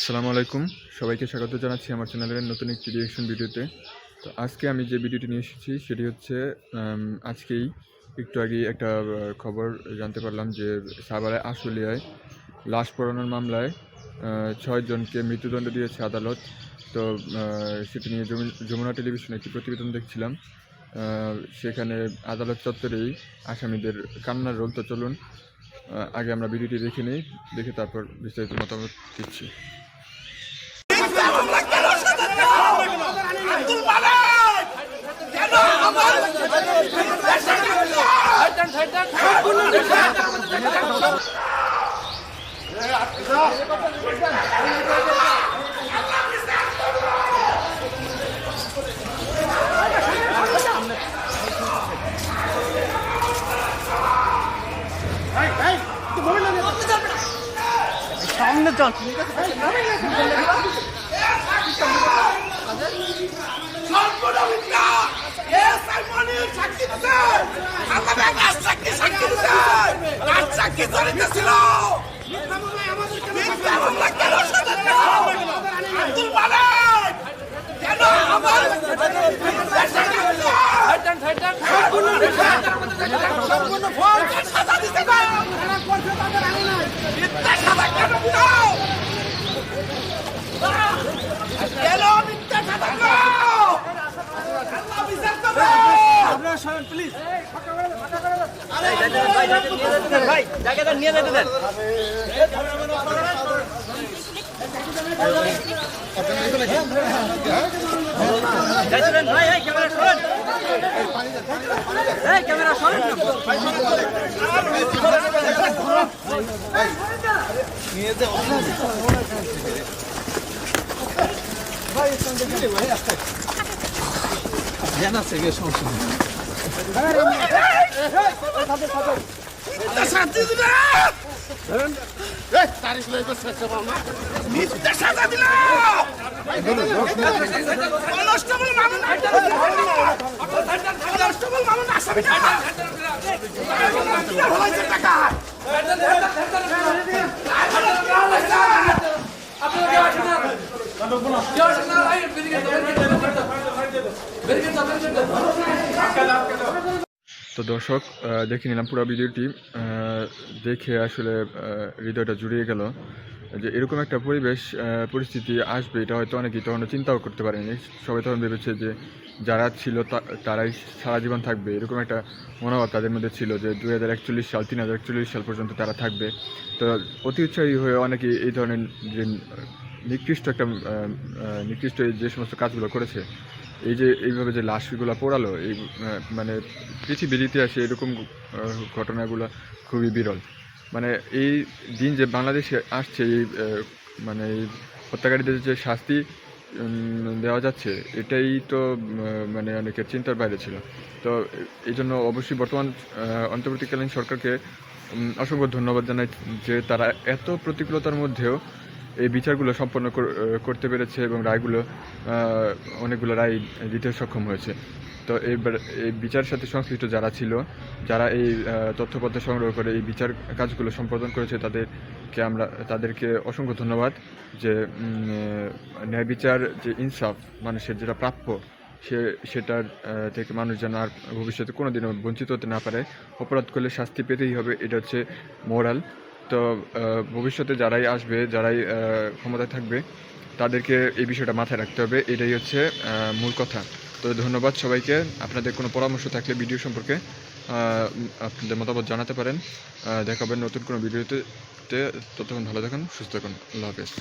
আসসালামু আলাইকুম, সবাইকে স্বাগত জানাচ্ছি আমার চ্যানেলের নতুন একটি রিঅ্যাকশন ভিডিওতে। তো আজকে আমি যে ভিডিওটি নিয়ে এসেছি সেটি হচ্ছে আজকেই একটু আগেই একটা খবর জানতে পারলাম যে সাভারের আশুলিয়ায় লাশ পোড়ানোর মামলায় ৬ জনকে মৃত্যুদণ্ড দিয়েছে আদালত। তো সেটি নিয়ে যমুনা টেলিভিশনে একটি প্রতিবেদন দেখছিলাম। সেখানে আদালত চত্বরেই আসামিদের কান্নার রোল। তো চলুন আগে আমরা ভিডিওটি দেখে নিই, দেখে তারপর বিস্তারিত মতামত দিচ্ছি। সামনে চল প্লিজ ভাই জায়গাটা নিয়ে যেতে দেন। ভাই ক্যামেরা সরেন, ক্যামেরা সরেন। নিয়ে যে জানা আছে গে সমস্যা তো দর্শক, দেখে নিলাম পুরো ভিডিওটি, দেখে আসলে হৃদয়টা জুড়িয়ে গেল যে এরকম একটা পরিস্থিতি আসবে এটা হয়তো অনেকেই তখন চিন্তাও করতে পারেনি। সবাই তখন ভেবেছে যে যারা ছিল তারাই সারা জীবন থাকবে, এরকম একটা মনোভাব তাদের মধ্যে ছিল যে 2041 সাল 3041 সাল পর্যন্ত তারা থাকবে। তো অতি উৎসাহী হয়ে অনেকে এই ধরনের যে নিকৃষ্ট যে সমস্ত কাজগুলো করেছে, এইভাবে যে লাশগুলো পোড়ালো, এই মানে পৃথিবীর ইতিহাসে এরকম ঘটনাগুলো খুবই বিরল। মানে এই দিন যে বাংলাদেশে আসছে, এই হত্যাকারীদের যে শাস্তি দেওয়া যাচ্ছে, এটাই তো মানে অনেকের চিন্তার বাইরে ছিল। তো এই জন্য অবশ্যই বর্তমান অন্তর্বর্তীকালীন সরকারকে অসংখ্য ধন্যবাদ জানাই যে তারা এত প্রতিকূলতার মধ্যেও এই বিচারগুলো সম্পন্ন করতে পেরেছে এবং রায়গুলো অনেকগুলো রায় দিতে সক্ষম হয়েছে। তো এইবার এই বিচারের সাথে সংশ্লিষ্ট যারা ছিল, যারা এই তথ্যপত্র সংগ্রহ করে এই বিচার কাজগুলো সম্পাদন করেছে, তাদেরকে অসংখ্য ধন্যবাদ। যে ন্যায় বিচার, যে ইনসাফ, মানুষের যেটা প্রাপ্য, সেটার থেকে মানুষ যেন আর ভবিষ্যতে কোনো দিনও বঞ্চিত হতে না পারে। অপরাধ করলে শাস্তি পেতেই হবে, এটা হচ্ছে মোরাল। তো ভবিষ্যতে যারাই আসবে, যারাই ক্ষমতায় থাকবে, তাদেরকে এই বিষয়টা মাথায় রাখতে হবে, এটাই হচ্ছে মূল কথা। তো ধন্যবাদ সবাইকে। আপনাদের কোনো পরামর্শ থাকলে ভিডিও সম্পর্কে আপনাদের মতামত জানাতে পারেন। দেখাবেন নতুন কোনো ভিডিওতে। ততক্ষণ ভালো থাকুন, সুস্থ থাকুন। আল্লাহ হাফেজ।